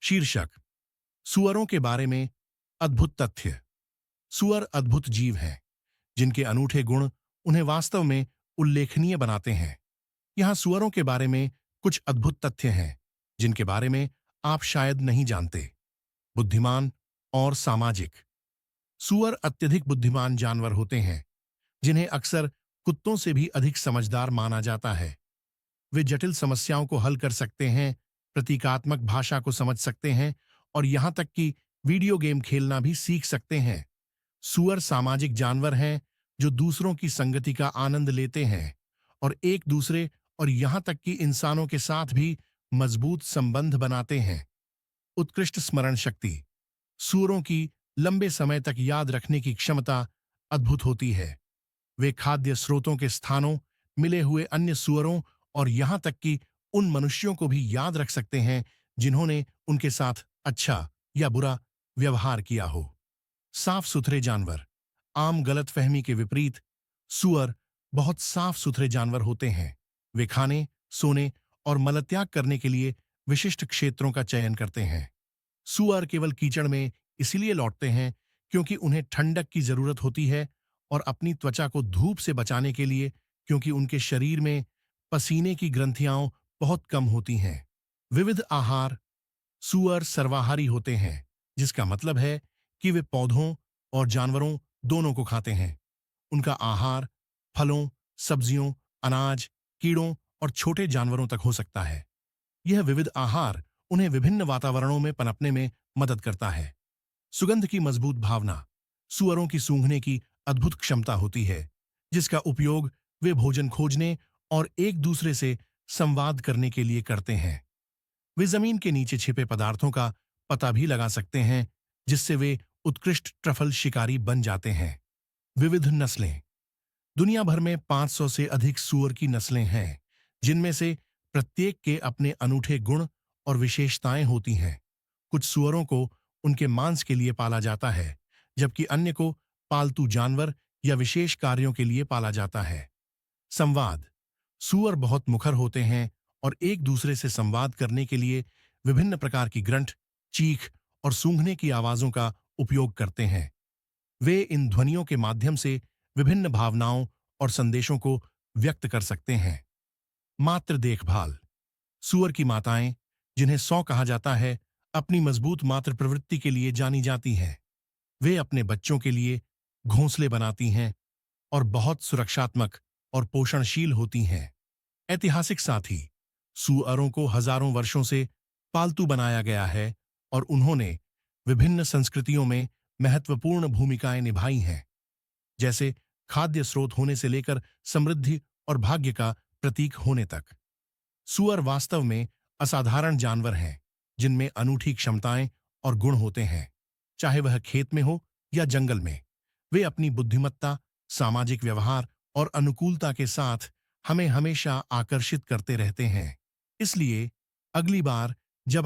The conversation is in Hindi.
शीर्षक: सुअरों के बारे में अद्भुत तथ्य। सुअर अद्भुत जीव हैं जिनके अनूठे गुण उन्हें वास्तव में उल्लेखनीय बनाते हैं। यहाँ सुअरों के बारे में कुछ अद्भुत तथ्य हैं जिनके बारे में आप शायद नहीं जानते। बुद्धिमान और सामाजिक। सुअर अत्यधिक बुद्धिमान जानवर होते हैं जिन्हें अक्सर कुत्तों से भी अधिक समझदार माना जाता है। वे जटिल समस्याओं को हल कर सकते हैं, प्रतीकात्मक भाषा को समझ सकते हैं और यहां तक कि वीडियो गेम खेलना भी सीख सकते हैं। सुअर सामाजिक जानवर हैं जो दूसरों की संगति का आनंद लेते हैं और एक दूसरे और यहां तक कि इंसानों के साथ भी मजबूत संबंध बनाते हैं। उत्कृष्ट स्मरण शक्ति। सुअरों की लंबे समय तक याद रखने की क्षमता अद्भुत होती है। वे खाद्य स्रोतों के स्थानों, मिले हुए अन्य सुअरों और यहां तक कि उन मनुष्यों को भी याद रख सकते हैं जिन्होंने उनके साथ अच्छा या बुरा व्यवहार किया हो। साफ सुथरे जानवर। आम गलतफहमी के विपरीत सुअर बहुत साफ सुथरे जानवर होते हैं। वे खाने, सोने और मलत्याग करने के लिए विशिष्ट क्षेत्रों का चयन करते हैं। सुअर केवल कीचड़ में इसलिए लौटते हैं क्योंकि उन्हें ठंडक की जरूरत होती है और अपनी त्वचा को धूप से बचाने के लिए क्योंकि उनके शरीर में पसीने की ग्रंथियां बहुत कम होती हैं। विविध आहार। सुअर सर्वाहारी होते हैं जिसका मतलब है कि वे पौधों और जानवरों दोनों को खाते हैं। उनका आहार फलों, सब्जियों, अनाज, कीड़ों और छोटे जानवरों तक हो सकता है। यह विविध आहार उन्हें विभिन्न वातावरणों में पनपने में मदद करता है। सुगंध की मजबूत भावना। सुअरों की सूंघने की अद्भुत क्षमता होती है जिसका उपयोग वे भोजन खोजने और एक दूसरे से संवाद करने के लिए करते हैं। वे जमीन के नीचे छिपे पदार्थों का पता भी लगा सकते हैं जिससे वे उत्कृष्ट ट्रफल शिकारी बन जाते हैं। विविध नस्लें। दुनिया भर में 500 से अधिक सुअर की नस्लें हैं जिनमें से प्रत्येक के अपने अनूठे गुण और विशेषताएं होती हैं। कुछ सुअरों को उनके मांस के लिए पाला जाता है जबकि अन्य को पालतू जानवर या विशेष कार्यों के लिए पाला जाता है। संवाद। सुअर बहुत मुखर होते हैं और एक दूसरे से संवाद करने के लिए विभिन्न प्रकार की ग्रंथ, चीख और सूंघने की आवाजों का उपयोग करते हैं। वे इन ध्वनियों के माध्यम से विभिन्न भावनाओं और संदेशों को व्यक्त कर सकते हैं। मातृ देखभाल। सुअर की माताएं, जिन्हें सौ कहा जाता है, अपनी मजबूत मातृ प्रवृत्ति के लिए जानी जाती हैं। वे अपने बच्चों के लिए घोंसले बनाती हैं और बहुत सुरक्षात्मक और पोषणशील होती हैं। ऐतिहासिक साथी। सुअरों को हजारों वर्षों से पालतू बनाया गया है और उन्होंने विभिन्न संस्कृतियों में महत्वपूर्ण भूमिकाएं निभाई हैं, जैसे खाद्य स्रोत होने से लेकर समृद्धि और भाग्य का प्रतीक होने तक। सुअर वास्तव में असाधारण जानवर हैं जिनमें अनूठी क्षमताएं और गुण होते हैं, चाहे वह खेत में हो या जंगल में। वे अपनी बुद्धिमत्ता, सामाजिक व्यवहार और अनुकूलता के साथ हमें हमेशा आकर्षित करते रहते हैं। इसलिए अगली बार जब